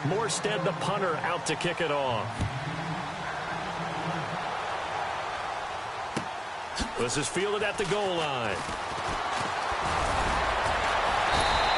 Morstead, the punter, out to kick it off. This is fielded at the goal line.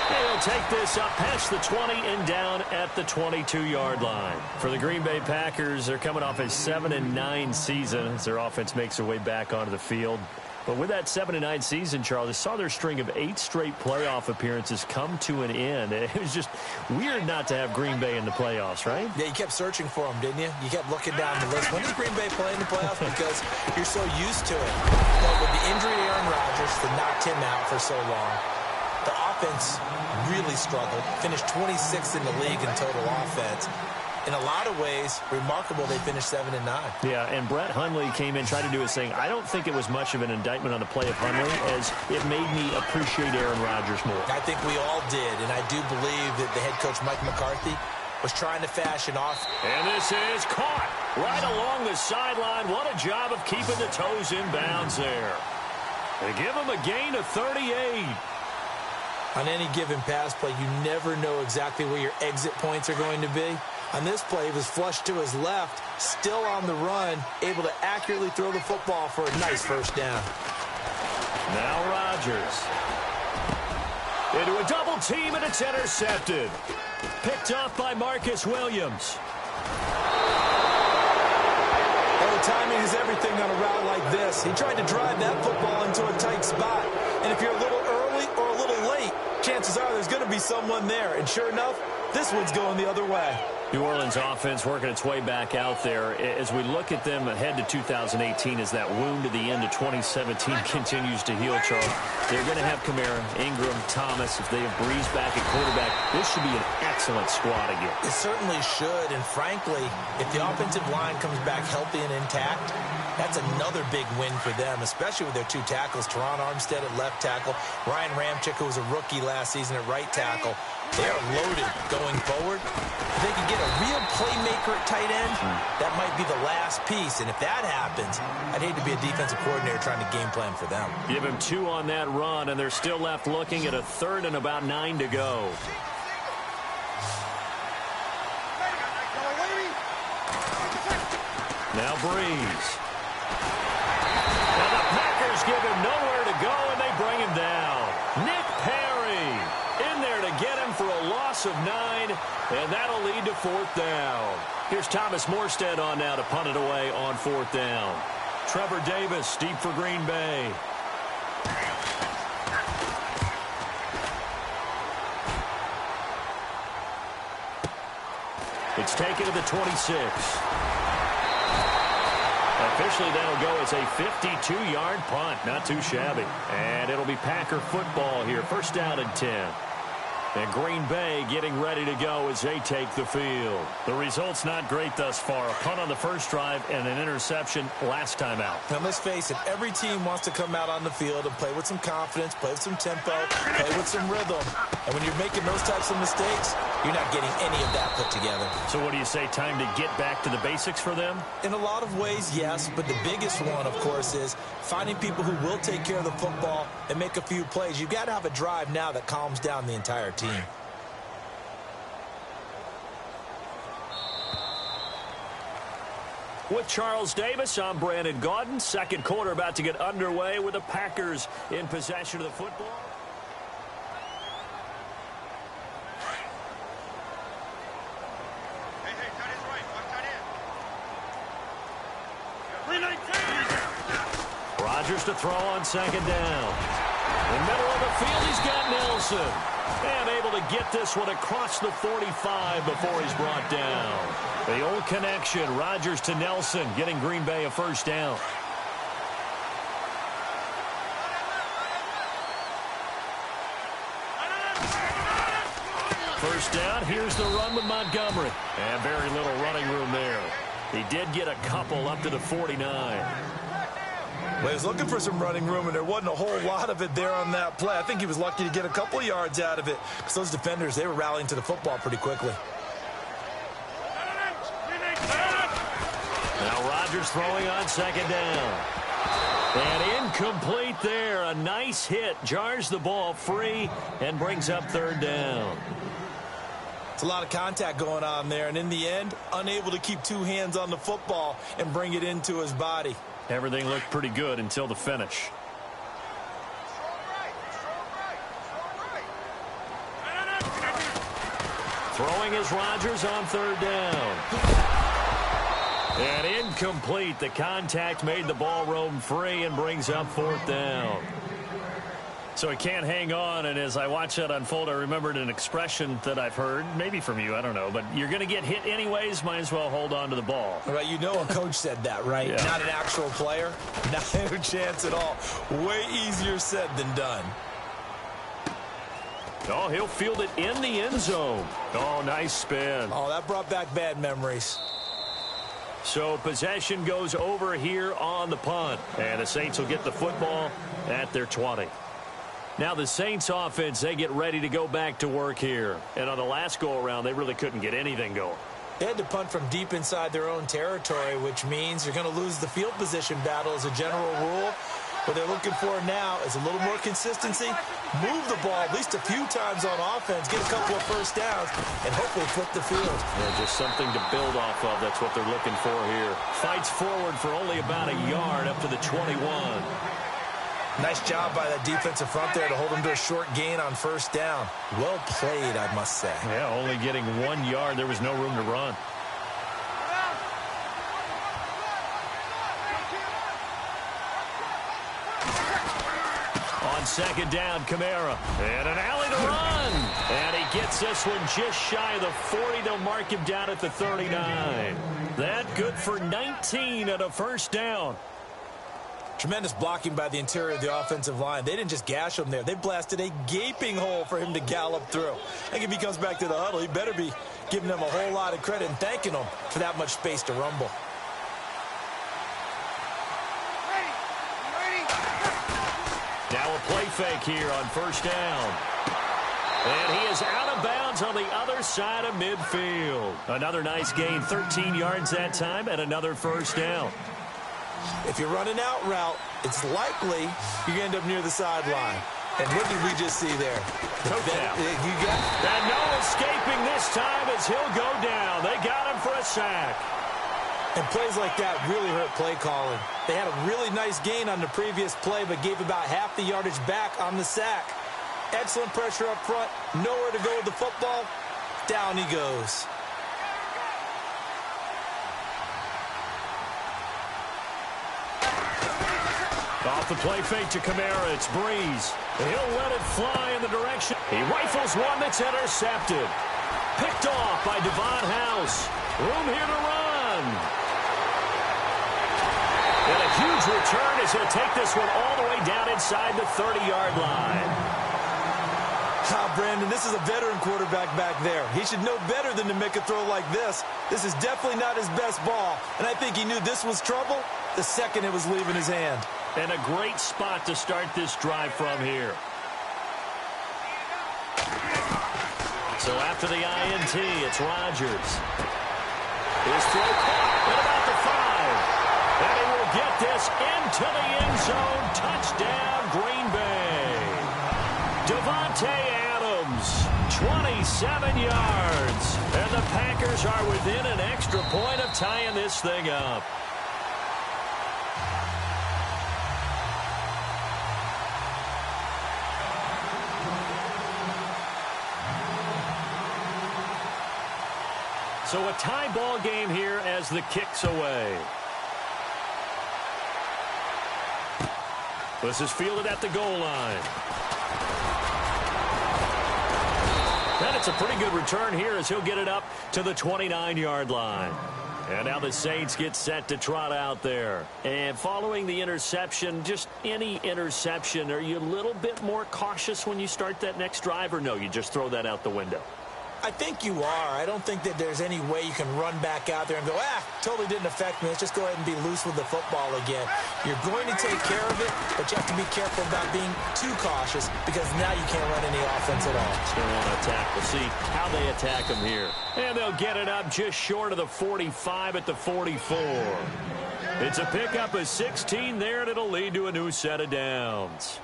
He'll take this up past the 20 and down at the 22-yard line. For the Green Bay Packers, they're coming off a 7-9 season as their offense makes their way back onto the field. But with that 7-9 season, Charles, they saw their string of 8 straight playoff appearances come to an end. It was just weird not to have Green Bay in the playoffs, right? Yeah, you kept searching for them, didn't you? You kept looking down the list. When does Green Bay play in the playoffs? Because you're so used to it. But with the injury to Aaron Rodgers that knocked him out for so long, the offense really struggled. Finished 26th in the league in total offense. In a lot of ways, remarkable they finished 7-9. Yeah, and Brett Hundley came in, tried to do his thing. I don't think it was much of an indictment on the play of Hundley, as it made me appreciate Aaron Rodgers more. I think we all did, and I do believe that the head coach, Mike McCarthy, was trying to fashion off. And this is caught right along the sideline. What a job of keeping the toes in bounds there. They give him a gain of 38. On any given pass play, you never know exactly where your exit points are going to be. On this play, he was flushed to his left, still on the run, able to accurately throw the football for a nice first down. Now Rodgers. Into a double team, and it's intercepted. Picked off by Marcus Williams. Well, the timing is everything on a route like this. He tried to drive that football into a tight spot. And if you're a little early or a little late, chances are there's going to be someone there. And sure enough, this one's going the other way. New Orleans offense working its way back out there. As we look at them ahead to 2018, as that wound at the end of 2017 continues to heal, Charles, they're going to have Kamara, Ingram, Thomas. If they have Breeze back at quarterback, this should be an excellent squad again. It certainly should, and frankly, if the offensive line comes back healthy and intact, that's another big win for them, especially with their 2 tackles, Teron Armstead at left tackle, Ryan Ramczyk, who was a rookie last season at right tackle. They are loaded going forward. If they can get a real playmaker at tight end, that might be the last piece. And if that happens, I'd hate to be a defensive coordinator trying to game plan for them. Give him 2 on that run, and they're still left looking at a 3rd and about 9 to go. Now Breeze. Now the Packers give him nowhere to go, and they bring him down. Nick Perry in there to get him for a loss of 9, and that'll lead to 4th down. Here's Thomas Morstead on now to punt it away on 4th down. Trevor Davis deep for Green Bay. It's taken to the 26. Officially, that'll go as a 52-yard punt. Not too shabby. And it'll be Packer football here. 1st down and 10. And Green Bay getting ready to go as they take the field. The result's not great thus far. A punt on the first drive and an interception last time out. Now, let's face it, every team wants to come out on the field and play with some confidence, play with some tempo, play with some rhythm. And when you're making those types of mistakes, you're not getting any of that put together. So what do you say, time to get back to the basics for them? In a lot of ways, yes. But the biggest one, of course, is finding people who will take care of the football and make a few plays. You've got to have a drive now that calms down the entire team. With Charles Davis, I'm Brandon Gaudin. Second quarter about to get underway with the Packers in possession of the football. Rodgers to throw on 2nd down. In the middle of the field, he's got Nelson. And able to get this one across the 45 before he's brought down. The old connection, Rodgers to Nelson, getting Green Bay a 1st down. First down, here's the run with Montgomery. And very little running room there. He did get a couple up to the 49. Well, he was looking for some running room, and there wasn't a whole lot of it there on that play. I think he was lucky to get a couple of yards out of it because those defenders, they were rallying to the football pretty quickly. Now Rodgers throwing on 2nd down. And incomplete there. A nice hit. Jars the ball free and brings up 3rd down. It's a lot of contact going on there, and in the end, unable to keep two hands on the football and bring it into his body. Everything looked pretty good until the finish. Throwing is Rodgers on third down. And incomplete. The contact made the ball roam free and brings up fourth down. So he can't hang on, and as I watch that unfold, I remembered an expression that I've heard, maybe from you, I don't know, but you're going to get hit anyways, might as well hold on to the ball. Right, you know a coach said that, right? Yeah. Not an actual player. Not a chance at all. Way easier said than done. Oh, he'll field it in the end zone. Oh, nice spin. Oh, that brought back bad memories. So possession goes over here on the punt, and the Saints will get the football at their 20. Now the Saints offense, they get ready to go back to work here. And on the last go-around, they really couldn't get anything going. They had to punt from deep inside their own territory, which means you're going to lose the field position battle as a general rule. What they're looking for now is a little more consistency, move the ball at least a few times on offense, get a couple of first downs, and hopefully flip the field. Yeah, just something to build off of. That's what they're looking for here. Fights forward for only about a yard up to the 21. Nice job by that defensive front there to hold them to a short gain on first down. Well played, I must say. Yeah, only getting 1 yard. There was no room to run. On second down, Kamara. And an alley to run. And he gets this one just shy of the 40. They'll mark him down at the 39. That good for 19 and a first down. Tremendous blocking by the interior of the offensive line. They didn't just gash him there. They blasted a gaping hole for him to gallop through. I think if he comes back to the huddle, he better be giving them a whole lot of credit and thanking them for that much space to rumble. Now a play fake here on first down. And he is out of bounds on the other side of midfield. Another nice gain, 13 yards that time, and another first down. If you're running out route, it's likely you end up near the sideline. And what did we just see there? You got and no escaping this time as he'll go down. They got him for a sack. And plays like that really hurt play calling. They had a really nice gain on the previous play, but gave about half the yardage back on the sack. Excellent pressure up front. Nowhere to go with the football. Down he goes. Off the play fake to Kamara, it's Breeze. And he'll let it fly in the direction. He rifles one that's intercepted. Picked off by Devon House. Room here to run. And a huge return as he'll take this one all the way down inside the 30-yard line. Brandon, this is a veteran quarterback back there. He should know better than to make a throw like this. This is definitely not his best ball. And I think he knew this was trouble the second it was leaving his hand. And a great spot to start this drive from here. So after the INT, it's Rodgers. His throw caught at about the 5. And he will get this into the end zone. Touchdown, Green Bay. Devontae Adams, 27 yards. And the Packers are within an extra point of tying this thing up. So a tie ball game here as the kick's away. This is fielded at the goal line. And it's a pretty good return here as he'll get it up to the 29-yard line. And now the Saints get set to trot out there. And following the interception, just any interception, are you a little bit more cautious when you start that next drive, or no, you just throw that out the window? I think you are. I don't think that there's any way you can run back out there and go, totally didn't affect me. Let's just go ahead and be loose with the football again. You're going to take care of it, but you have to be careful about being too cautious because now you can't run any offense at all. Still on attack. We'll see how they attack them here. And they'll get it up just short of the 45 at the 44. It's a pickup of 16 there, and it'll lead to a new set of downs.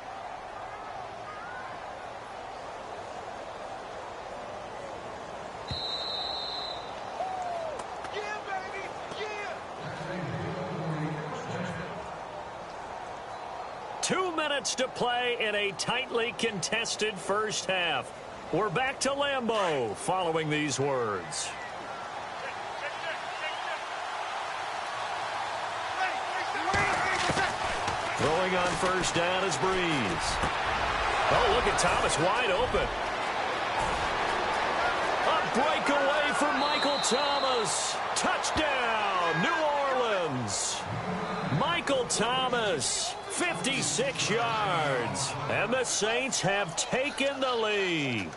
minutes to play in a tightly contested first half. We're back to Lambeau following these words. Throwing on first down is Breeze. Oh, look at Thomas wide open. A breakaway for Michael Thomas. Touchdown, New Orleans. Michael Thomas, 56 yards. And the Saints have taken the lead.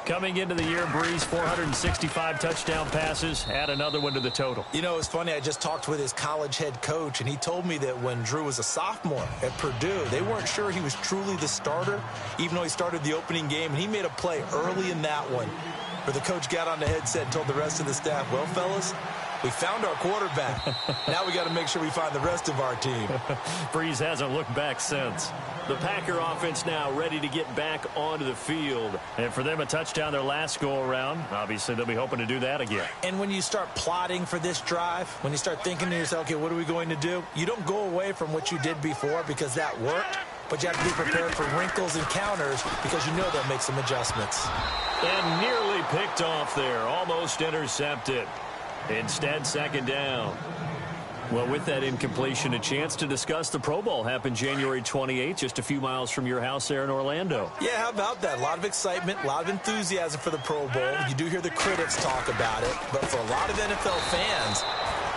Coming into the year, Breeze, 465 touchdown passes. Add another one to the total. You know, it's funny. I just talked with his college head coach, and he told me that when Drew was a sophomore at Purdue, they weren't sure he was truly the starter, even though he started the opening game, and he made a play early in that one where the coach got on the headset and told the rest of the staff, well, fellas, we found our quarterback. Now we got to make sure we find the rest of our team. Breeze hasn't looked back since. The Packer offense now ready to get back onto the field. And for them, a touchdown their last go-around. Obviously, they'll be hoping to do that again. And when you start plotting for this drive, when you start thinking to yourself, okay, what are we going to do? You don't go away from what you did before because that worked. But you have to be prepared for wrinkles and counters because you know they'll make some adjustments. And nearly picked off there. Almost intercepted. Instead, second down. Well, with that incompletion, a chance to discuss the Pro Bowl happened January 28th, just a few miles from your house there in Orlando. Yeah, how about that? A lot of excitement, a lot of enthusiasm for the Pro Bowl. You do hear the critics talk about it, but for a lot of NFL fans,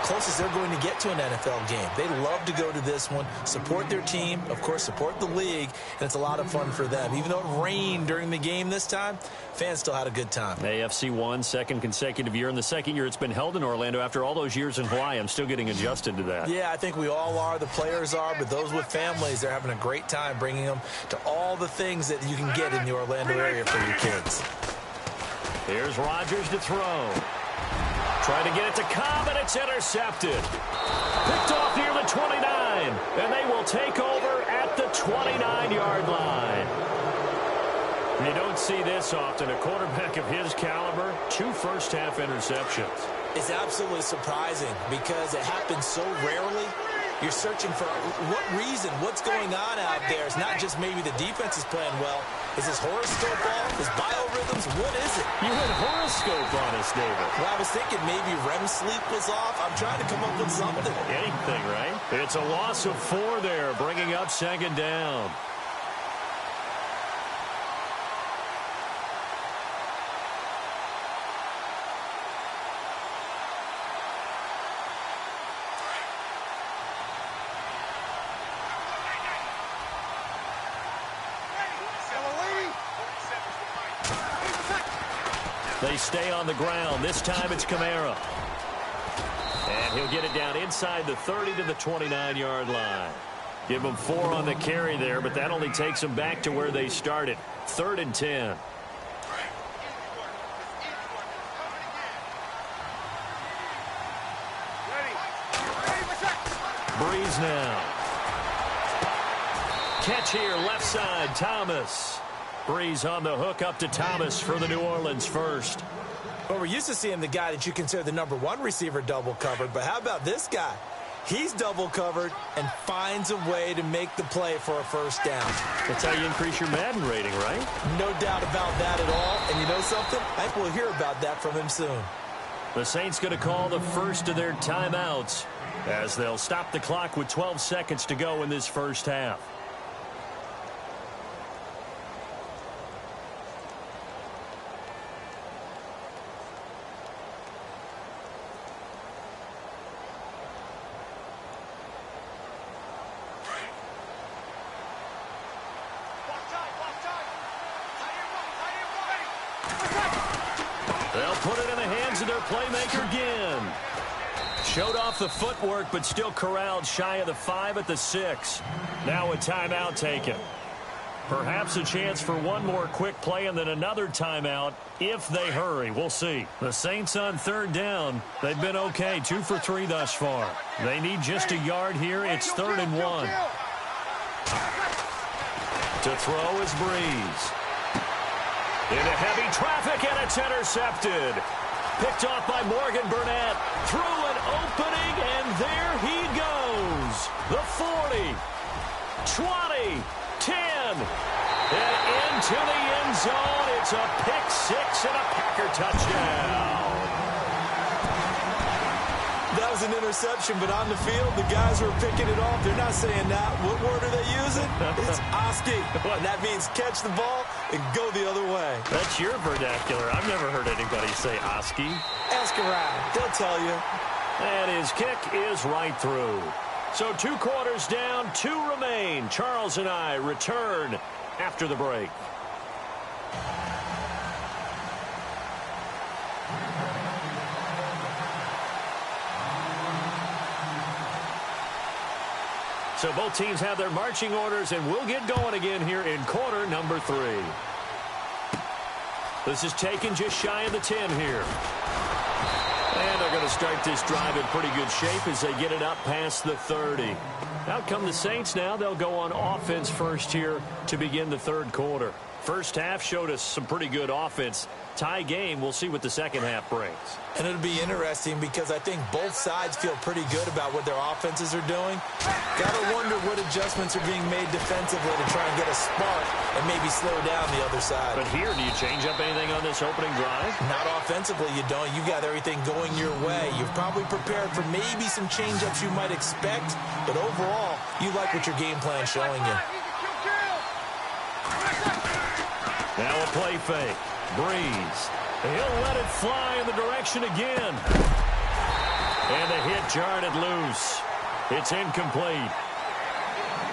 closest they're going to get to an NFL game. They love to go to this one, support their team, of course, support the league, and it's a lot of fun for them. Even though it rained during the game this time, fans still had a good time. AFC won, second consecutive year, and the second year it's been held in Orlando after all those years in Hawaii. I'm still getting adjusted to that. Yeah, I think we all are. The players are, but those with families, they're having a great time bringing them to all the things that you can get in the Orlando area for your kids. Here's Rodgers to throw. Trying to get it to Cobb, and it's intercepted. Picked off near the 29, and they will take over at the 29-yard line. You don't see this often. A quarterback of his caliber, 2 first-half interceptions. It's absolutely surprising because it happens so rarely. You're searching for what reason, what's going on out there. It's not just maybe the defense is playing well. Is his horoscope off? His biorhythms? What is it? You had horoscope on us, David. Well, I was thinking maybe REM sleep was off. I'm trying to come up with something. Anything, right? It's a loss of 4 there, bringing up second down. They stay on the ground. This time it's Kamara. And he'll get it down inside the 30 to the 29-yard line. Give them 4 on the carry there, but that only takes them back to where they started. 3rd and 10. Breeze now. Catch here, left side, Thomas. Breeze on the hook up to Thomas for the New Orleans first. Well, we're used to seeing the guy that you consider the #1 receiver double covered, but how about this guy? He's double covered and finds a way to make the play for a first down. That's how you increase your Madden rating, right? No doubt about that at all. And you know something? I think we'll hear about that from him soon. The Saints going to call the first of their timeouts as they'll stop the clock with 12 seconds to go in this first half. They'll put it in the hands of their playmaker again. Showed off the footwork, but still corralled shy of the 5 at the 6. Now a timeout taken. Perhaps a chance for one more quick play and then another timeout if they hurry. We'll see. The Saints on 3rd down. They've been okay. 2 for 3 thus far. They need just a yard here. It's 3rd and 1. To throw is Breeze. Into heavy traffic, and it's intercepted. Picked off by Morgan Burnett. Through an opening, and there he goes. The 40. 20, 10, and into the end zone. It's a pick six and a Packer touchdown. That was an interception, but on the field, the guys who are picking it off, they're not saying that. What word are they using? It's Oski. And that means catch the ball and go the other way. That's your vernacular. I've never heard anybody say Oski. Ask around. They'll tell you. And his kick is right through. So 2 quarters down, 2 remain. Charles and I return after the break. So both teams have their marching orders, and we'll get going again here in quarter number 3. This is taken just shy of the 10 here. And they're going to start this drive in pretty good shape as they get it up past the 30. Out come the Saints now. They'll go on offense first here to begin the third quarter. First half showed us some pretty good offense. Tie game. We'll see what the second half brings. And it'll be interesting because I think both sides feel pretty good about what their offenses are doing. Gotta wonder what adjustments are being made defensively to try and get a spark and maybe slow down the other side. But here, do you change up anything on this opening drive? Not offensively, you don't. You got everything going your way. You've probably prepared for maybe some change-ups you might expect, but overall, you like what your game plan's showing you. Now a play fake. Breeze. He'll let it fly in the direction again. And the hit jarred it loose. It's incomplete.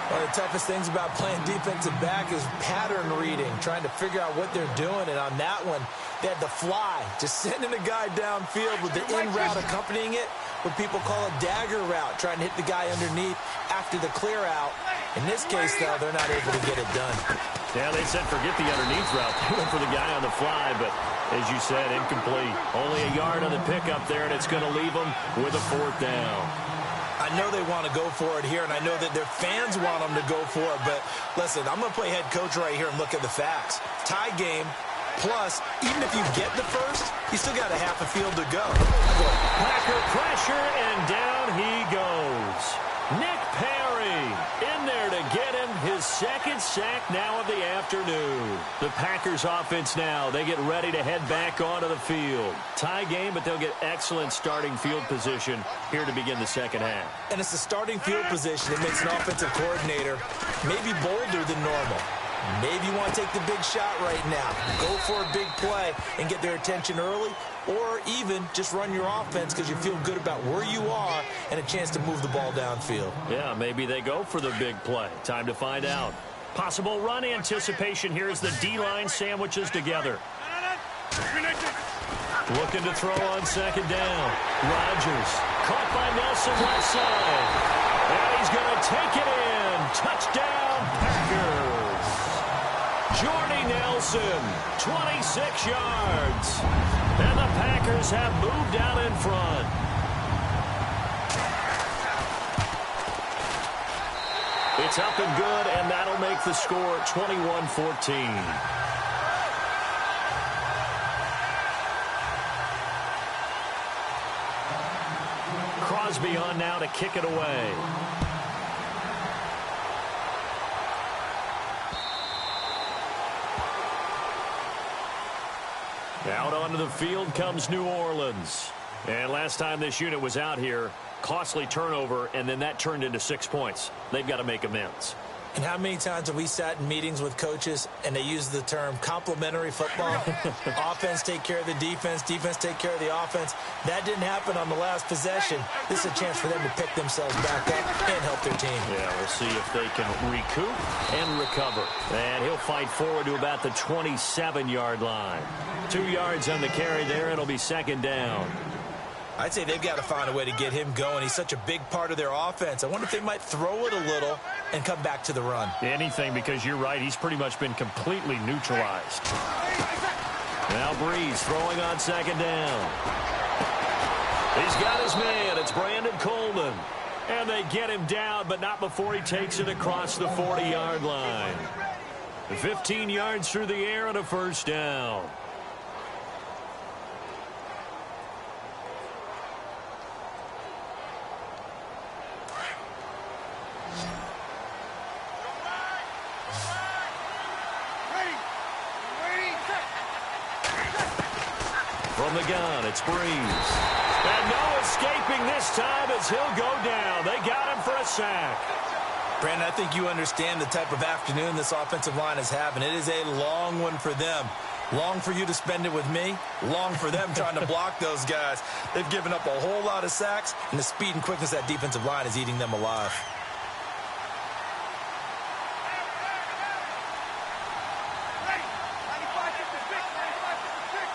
One of the toughest things about playing defensive back is pattern reading, trying to figure out what they're doing. And on that one, they had the fly, just sending a guy downfield with the in route accompanying it, what people call a dagger route, trying to hit the guy underneath after the clear out. In this case, though, they're not able to get it done. Yeah, they said forget the underneath route. They went for the guy on the fly, but as you said, incomplete. Only a yard on the pickup there, and it's going to leave them with a 4th down. I know they want to go for it here, and I know that their fans want them to go for it, but listen, I'm going to play head coach right here and look at the facts. Tie game, plus, even if you get the first, you still got a half a field to go. Packer pressure, and down he goes. Nick Perry in there to get him his 2nd sack now of the afternoon. The Packers offense now, they get ready to head back onto the field. Tie game, but they'll get excellent starting field position here to begin the second half. And it's the starting field position that makes an offensive coordinator maybe bolder than normal. Maybe you want to take the big shot right now. Go for a big play and get their attention early, or even just run your offense because you feel good about where you are and a chance to move the ball downfield. Yeah, maybe they go for the big play. Time to find out. Possible run anticipation here as the D-line sandwiches together. Looking to throw on 2nd down. Rodgers caught by Nelson left side. And he's going to take it in. Touchdown, Packers. Jordy Nelson, 26 yards. And the Packers have moved out in front. It's up and good, and that'll make the score 21-14. Crosby on now to kick it away. Out onto the field comes New Orleans. And last time this unit was out here, costly turnover, and then that turned into 6 points. They've got to make amends. And how many times have we sat in meetings with coaches and they use the term complementary football? Offense take care of the defense, defense take care of the offense. That didn't happen on the last possession. This is a chance for them to pick themselves back up and help their team. Yeah, we'll see if they can recoup and recover. And he'll fight forward to about the 27-yard line. 2 yards on the carry there. It'll be 2nd down. I'd say they've got to find a way to get him going. He's such a big part of their offense. I wonder if they might throw it a little and come back to the run. Anything, because you're right. He's pretty much been completely neutralized. Now Breeze throwing on 2nd down. He's got his man. It's Brandon Coleman. And they get him down, but not before he takes it across the 40-yard line. 15 yards through the air and a 1st down. From the gun, it's Breeze. And no escaping this time as he'll go down. They got him for a sack. Brandon, I think you understand the type of afternoon this offensive line is having. It is a long one for them. Long for you to spend it with me. Long for them trying to block those guys. They've given up a whole lot of sacks, and the speed and quickness of that defensive line is eating them alive.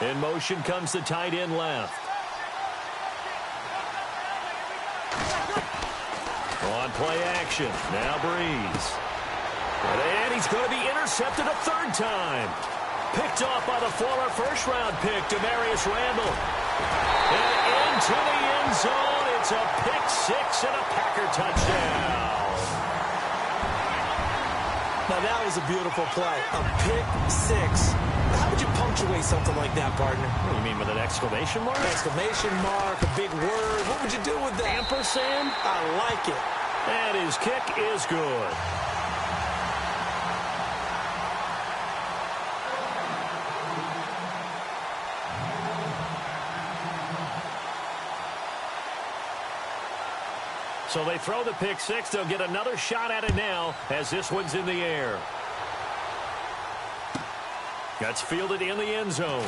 In motion comes the tight end left. On play action. Now Breeze. And he's going to be intercepted a third time. Picked off by the former first-round pick, Demarius Randall. And into the end zone. It's a pick six and a Packer touchdown. Now, that was a beautiful play. A pick six. How would you punctuate something like that, partner? What do you mean, with an exclamation mark? Exclamation mark, a big word. What would you do with that? Ampersand? I like it. And his kick is good. So they throw the pick six. They'll get another shot at it now as this one's in the air. That's fielded in the end zone.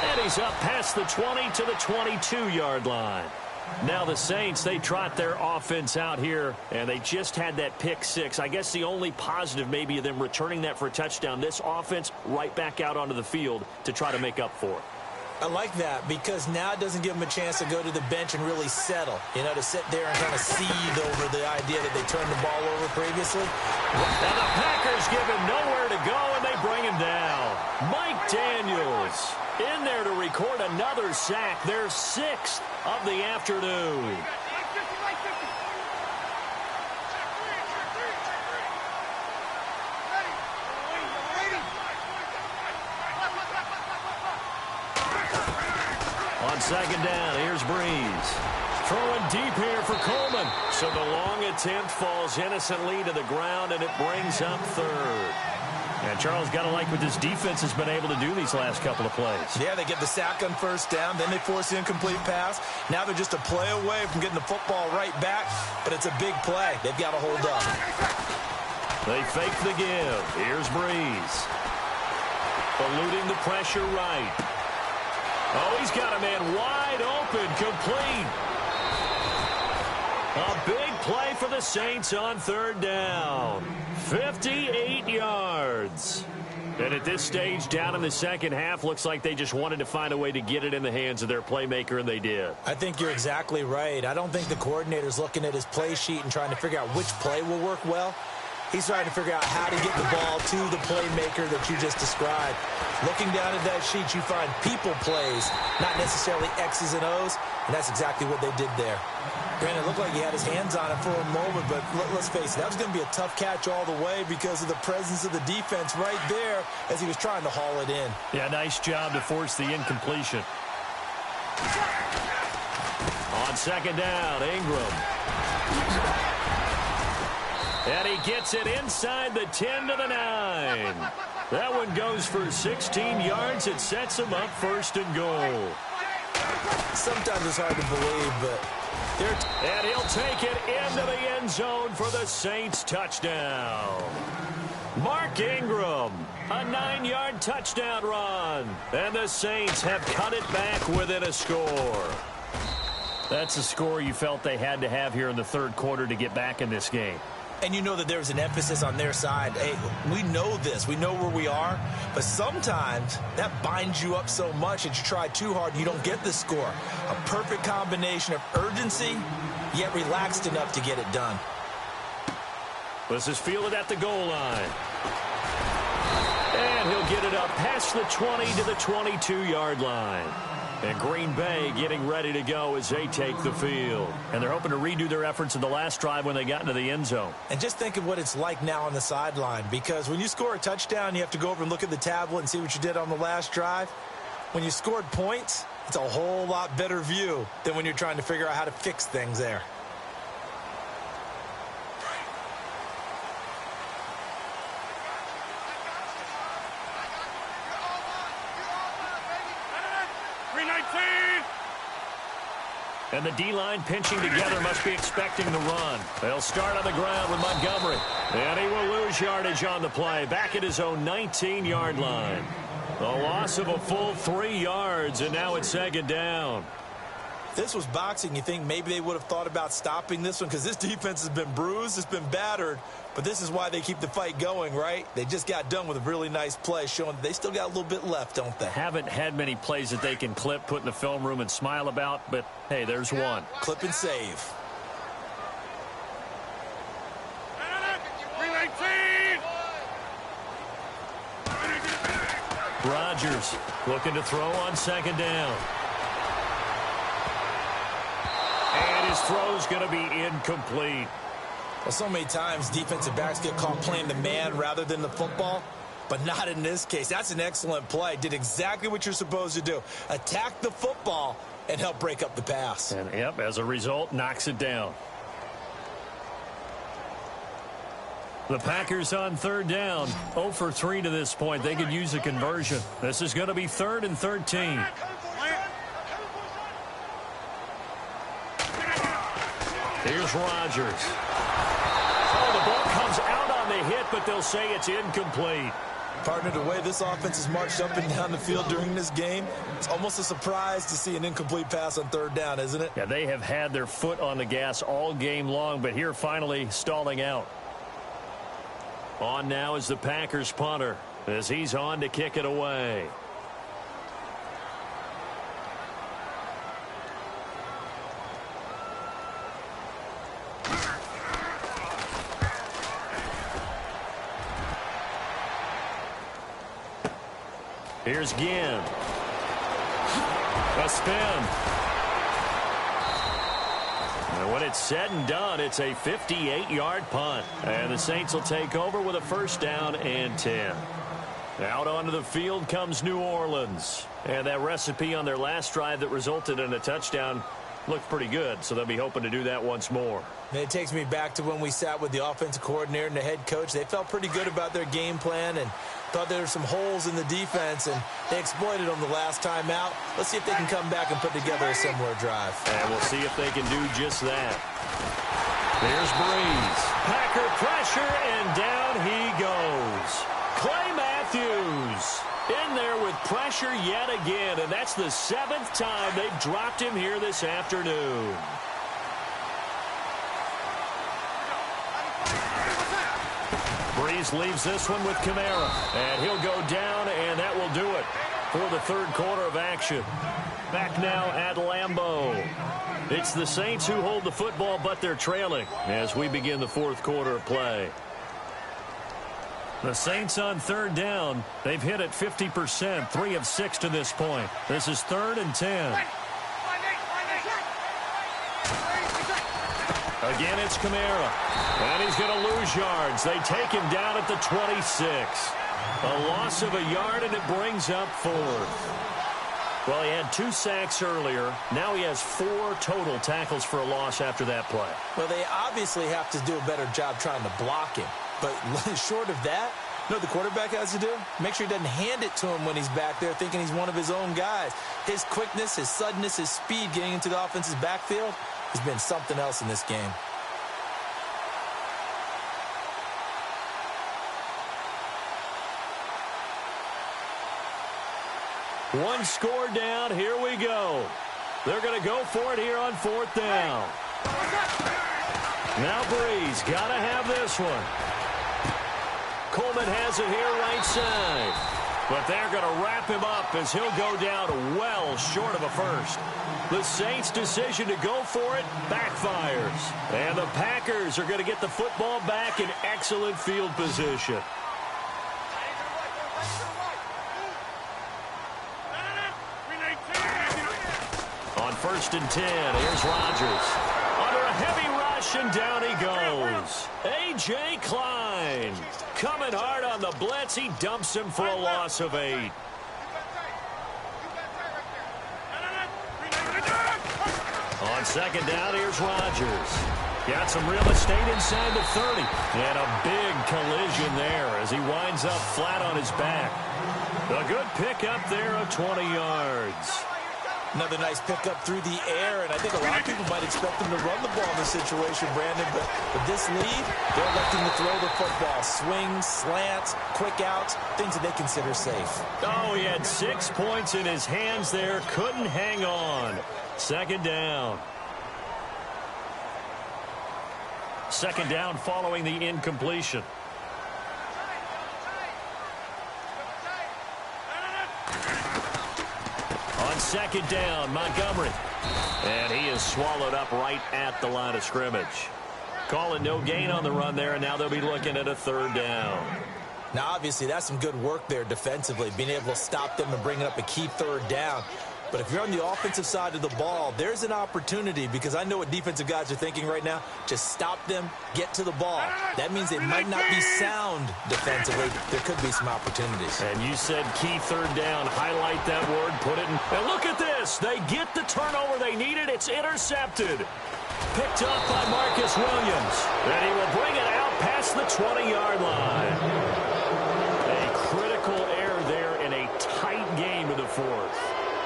And he's up past the 20 to the 22-yard line. Now the Saints, they trot their offense out here, and they just had that pick six. I guess the only positive maybe of them returning that for a touchdown. This offense right back out onto the field to try to make up for it. I like that because now it doesn't give them a chance to go to the bench and really settle, to sit there and kind of seethe over the idea that they turned the ball over previously. And the Packers give him nowhere to go, and they bring him down. Mike Daniels in there to record another sack, their sixth of the afternoon. On second down, here's Breeze. Throwing deep here for Coleman. So the long attempt falls innocently to the ground, and it brings up third. And Charles, got to like what this defense has been able to do these last couple of plays. Yeah, they get the sack on first down, then they force the incomplete pass. Now they're just a play away from getting the football right back, but it's a big play. They've got to hold up. They fake the give. Here's Breeze. Eluding the pressure right. Oh, he's got a man wide open, complete. A big play for the Saints on third down. 58 yards. And at this stage, down in the second half, looks like they just wanted to find a way to get it in the hands of their playmaker, and they did. I think you're exactly right. I don't think the coordinator's looking at his play sheet and trying to figure out which play will work well. He's trying to figure out how to get the ball to the playmaker that you just described. Looking down at that sheet, you find people plays, not necessarily X's and O's, and that's exactly what they did there. Granted, it looked like he had his hands on it for a moment, but let's face it, that was going to be a tough catch all the way because of the presence of the defense right there as he was trying to haul it in. Yeah, nice job to force the incompletion. On second down, Ingram. And he gets it inside the 10 to the 9. That one goes for 16 yards. It sets him up first and goal. Sometimes it's hard to believe, but and he'll take it into the end zone for the Saints touchdown. Mark Ingram, a 9-yard touchdown run. And the Saints have cut it back within a score. That's a score you felt they had to have here in the third quarter to get back in this game. And you know that there was an emphasis on their side. Hey, we know this. We know where we are. But sometimes that binds you up so much that you try too hard and you don't get the score. A perfect combination of urgency, yet relaxed enough to get it done. This is fielded at the goal line. And he'll get it up past the 20 to the 22-yard line. And Green Bay getting ready to go as they take the field. And they're hoping to redo their efforts in the last drive when they got into the end zone. And just think of what it's like now on the sideline. Because when you score a touchdown, you have to go over and look at the tablet and see what you did on the last drive. When you scored points, it's a whole lot better view than when you're trying to figure out how to fix things there. And the D-line pinching together must be expecting the run. They'll start on the ground with Montgomery. And he will lose yardage on the play. Back at his own 19-yard line. A loss of a full 3 yards, and now it's second down. This was boxing. You think maybe they would have thought about stopping this one because this defense has been bruised, it's been battered, but this is why they keep the fight going, right? They just got done with a really nice play showing that they still got a little bit left, don't they? Haven't had many plays that they can clip, put in the film room, and smile about, but hey, there's one. Clip and save. Rodgers looking to throw on second down. And his throw's going to be incomplete. Well, so many times defensive backs get caught playing the man rather than the football, but not in this case. That's an excellent play. Did exactly what you're supposed to do. Attack the football and help break up the pass. And, yep, as a result, knocks it down. The Packers on third down. 0 for 3 to this point. They could use a conversion. This is going to be 3rd and 13. Here's Rodgers. Oh, the ball comes out on the hit, but they'll say it's incomplete. Partner, the way this offense has marched up and down the field during this game, it's almost a surprise to see an incomplete pass on third down, isn't it? Yeah, they have had their foot on the gas all game long, but here finally stalling out. On now is the Packers punter as he's on to kick it away. Here's Ginn. A spin. And when it's said and done, it's a 58-yard punt. And the Saints will take over with a 1st down and 10. Out onto the field comes New Orleans. And that recipe on their last drive that resulted in a touchdown looked pretty good, so they'll be hoping to do that once more. And it takes me back to when we sat with the offensive coordinator and the head coach. They felt pretty good about their game plan and thought there were some holes in the defense, and they exploited them the last time out. Let's see if they can come back and put together a similar drive. And we'll see if they can do just that. There's Breeze. Packer pressure, and down he goes. Clay Matthews in there with pressure yet again, and that's the 7th time they've dropped him here this afternoon. Breeze leaves this one with Kamara, and he'll go down, and that will do it for the 3rd quarter of action. Back now at Lambeau. It's the Saints who hold the football, but they're trailing as we begin the 4th quarter of play. The Saints on 3rd down. They've hit it 50%, 3 of 6 to this point. This is 3rd and 10. Again, it's Kamara. And he's going to lose yards. They take him down at the 26. A loss of a yard, and it brings up 4th. Well, he had 2 sacks earlier. Now he has 4 total tackles for a loss after that play. Well, they obviously have to do a better job trying to block him. But short of that, you know what the quarterback has to do? Make sure he doesn't hand it to him when he's back there thinking he's one of his own guys. His quickness, his suddenness, his speed getting into the offense's backfield has been something else in this game. One score down. Here we go. They're going to go for it here on 4th down. Now Breeze got to have this one. Coleman has it here right side. But they're going to wrap him up as he'll go down well short of a 1st. The Saints' decision to go for it backfires. And the Packers are going to get the football back in excellent field position. On 1st and 10, here's Rodgers. Under a heavy rush, and down he goes. A.J. Klein coming hard on the blitz. He dumps him for a loss of 8. On 2nd down, here's Rodgers. Got some real estate inside the 30. And a big collision there as he winds up flat on his back. A good pickup there of 20 yards. Another nice pickup through the air, and I think a lot of people might expect them to run the ball in this situation, Brandon, but with this lead, they're electing to throw the football. Swings, slants, quick outs, things that they consider safe. Oh, he had 6 points in his hands there, couldn't hang on. Second down. Second down following the incompletion. On second down, Montgomery. And he is swallowed up right at the line of scrimmage. Call it no gain on the run there, and now they'll be looking at a third down. Now, obviously, that's some good work there defensively, being able to stop them and bring up a key third down. But if you're on the offensive side of the ball, there's an opportunity, because I know what defensive guys are thinking right now. Just stop them, get to the ball. That means they might not be sound defensively. There could be some opportunities. And you said key third down. Highlight that word, put it in. And look at this. They get the turnover they needed. It's intercepted. Picked up by Marcus Williams. And he will bring it out past the 20-yard line. A critical error there in a tight game in the fourth.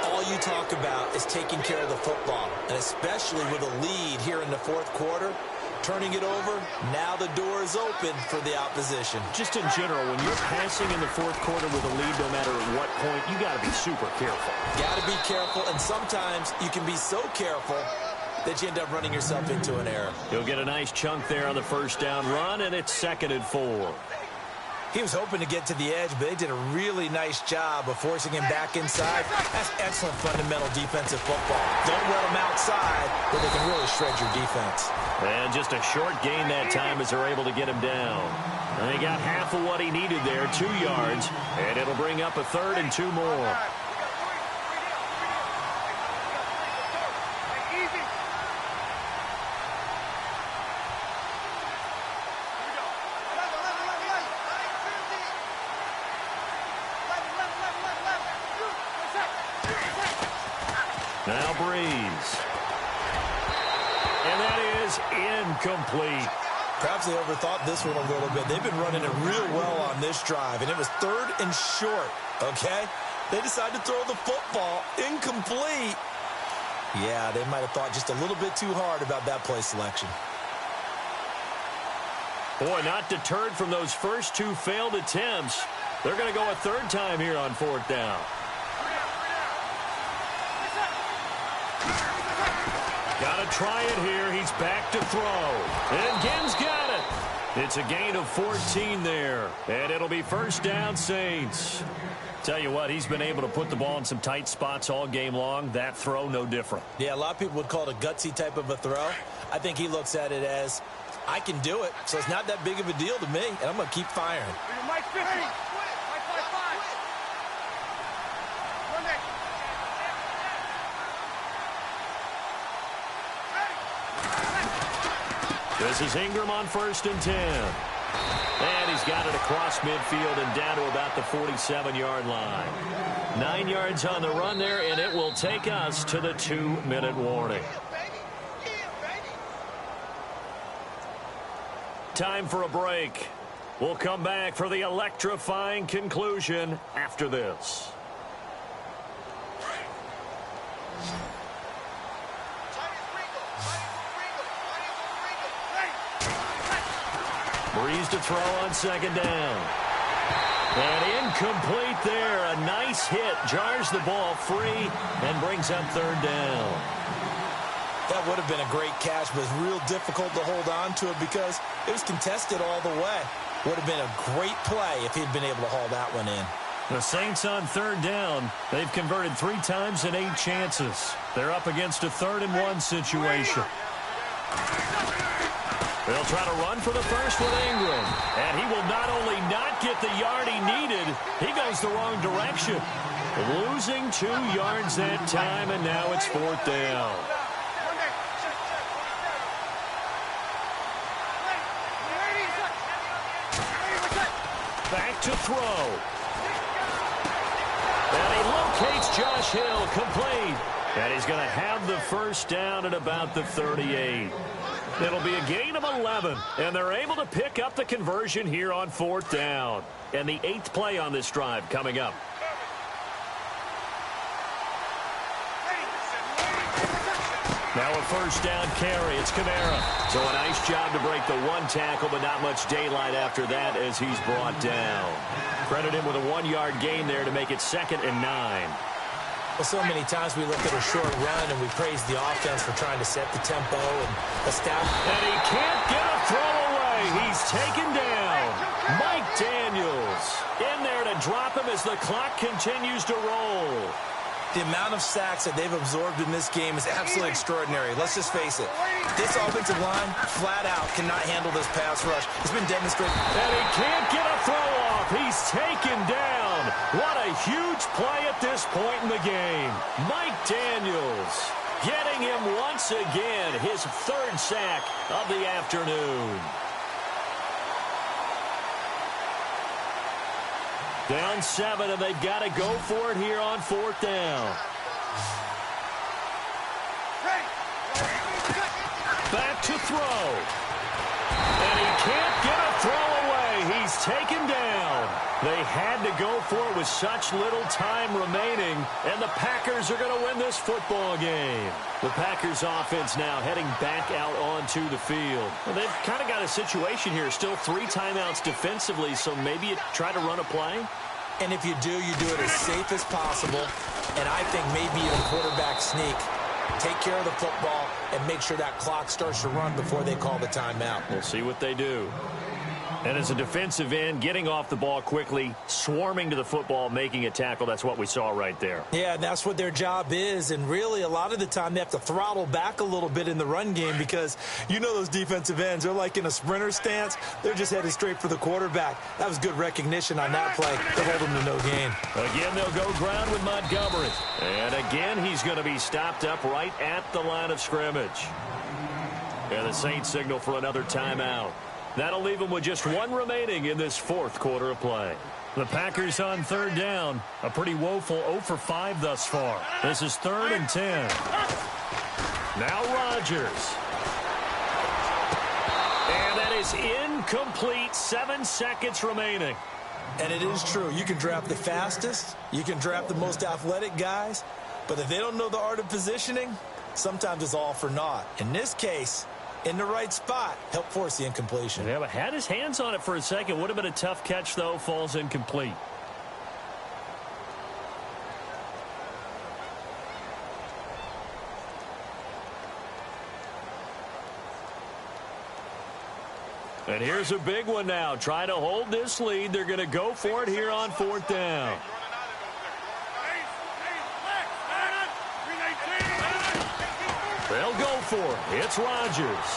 All you talk about is taking care of the football, and especially with a lead here in the fourth quarter, turning it over, now the door is open for the opposition. Just in general, when you're passing in the fourth quarter with a lead, no matter at what point, you got to be super careful. Got to be careful, and sometimes you can be so careful that you end up running yourself into an error. You'll get a nice chunk there on the first down run, and it's 2nd and 4. He was hoping to get to the edge, but they did a really nice job of forcing him back inside. That's excellent fundamental defensive football. Don't let them outside where they can really shred your defense. And just a short gain that time as they're able to get him down. And he got half of what he needed there, 2 yards, and it'll bring up a 3rd and 2 more. Now Breeze. And that is incomplete. Perhaps they overthought this one a little bit. They've been running it real well on this drive, and it was 3rd and short, okay? They decided to throw the football incomplete. Yeah, they might have thought just a little bit too hard about that play selection. Boy, not deterred from those first 2 failed attempts. They're going to go a 3rd time here on 4th down. Got to try it here. He's back to throw. And Gibbs got it. It's a gain of 14 there. And it'll be first down, Saints. Tell you what, he's been able to put the ball in some tight spots all game long. That throw, no different. Yeah, a lot of people would call it a gutsy type of a throw. I think he looks at it as, I can do it, so it's not that big of a deal to me, and I'm going to keep firing. This is Ingram on 1st and 10. And he's got it across midfield and down to about the 47-yard line. 9 yards on the run there, and it will take us to the 2-minute warning. Time for a break. We'll come back for the electrifying conclusion after this. Breeze to throw on 2nd down. And incomplete there. A nice hit. Jars the ball free and brings up 3rd down. That would have been a great catch, but it's real difficult to hold on to it because it was contested all the way. Would have been a great play if he'd been able to haul that one in. The Saints on 3rd down. They've converted 3 times in 8 chances. They're up against a 3rd and 1 situation. They'll try to run for the first with Ingram. And he will not only not get the yard he needed, he goes the wrong direction. Losing 2 yards that time, and now it's 4th down. Back to throw. And he locates Josh Hill, complete. And he's going to have the first down at about the 38. It'll be a gain of 11, and they're able to pick up the conversion here on 4th down. And the 8th play on this drive coming up. Now a first down carry. It's Kamara. So a nice job to break the one tackle, but not much daylight after that as he's brought down. Credit him with a 1-yard gain there to make it 2nd and 9. Well, so many times we look at a short run and we praise the offense for trying to set the tempo and establish. And he can't get a throw away. He's taken down. Mike Daniels in there to drop him as the clock continues to roll. The amount of sacks that they've absorbed in this game is absolutely extraordinary. Let's just face it. This offensive line, flat out, cannot handle this pass rush. It's been demonstrated. And he can't get a throw off. He's taken down. What a huge play at this point in the game. Mike Daniels getting him once again, his 3rd sack of the afternoon. Down 7, and they've got to go for it here on 4th down. Back to throw. And he can't get a throw away. He's taken down. They had to go for it with such little time remaining, and the Packers are going to win this football game. The Packers offense now heading back out onto the field. Well, they've kind of got a situation here. Still 3 timeouts defensively, so maybe you try to run a play. And if you do it as safe as possible. And I think maybe even quarterback sneak. Take care of the football and make sure that clock starts to run before they call the timeout. We'll see what they do. And as a defensive end, getting off the ball quickly, swarming to the football, making a tackle, that's what we saw right there. Yeah, that's what their job is. And really, a lot of the time, they have to throttle back a little bit in the run game because you know those defensive ends, they're like in a sprinter stance. They're just headed straight for the quarterback. That was good recognition on that play. They'll hold them to no gain. Again, they'll go ground with Montgomery. And again, he's going to be stopped up right at the line of scrimmage. And the Saints signal for another timeout. That'll leave them with just 1 remaining in this 4th quarter of play. The Packers on 3rd down. A pretty woeful 0 for 5 thus far. This is 3rd and 10. Now Rodgers. And that is incomplete. 7 seconds remaining. And it is true. You can draft the fastest. You can draft the most athletic guys. But if they don't know the art of positioning, sometimes it's all for naught. In this case, in the right spot, help force the incompletion. Yeah, but had his hands on it for a second. Would have been a tough catch, though. Falls incomplete. And here's a big one now. Trying to hold this lead. They're going to go for it here on 4th down. They'll go for it. It's Rodgers.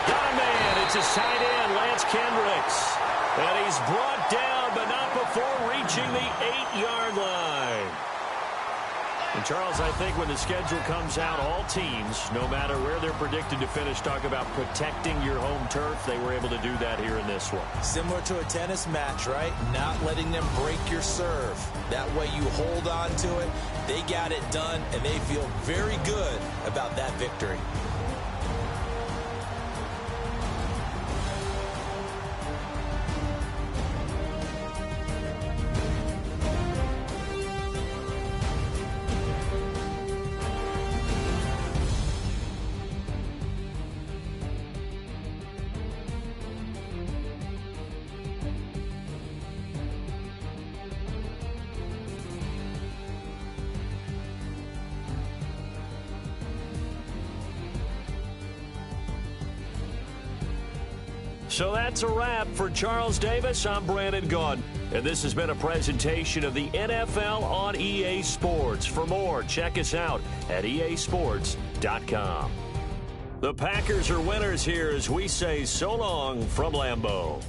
Got a man. It's his tight end, Lance Kendricks. And he's brought down, but not before reaching the 8-yard line. And, Charles, I think when the schedule comes out, all teams, no matter where they're predicted to finish, talk about protecting your home turf. They were able to do that here in this one. Similar to a tennis match, right? Not letting them break your serve. That way you hold on to it. They got it done, and they feel very good about that victory. So that's a wrap for Charles Davis. I'm Brandon Gaudin, and this has been a presentation of the NFL on EA Sports. For more, check us out at easports.com. The Packers are winners here as we say so long from Lambeau.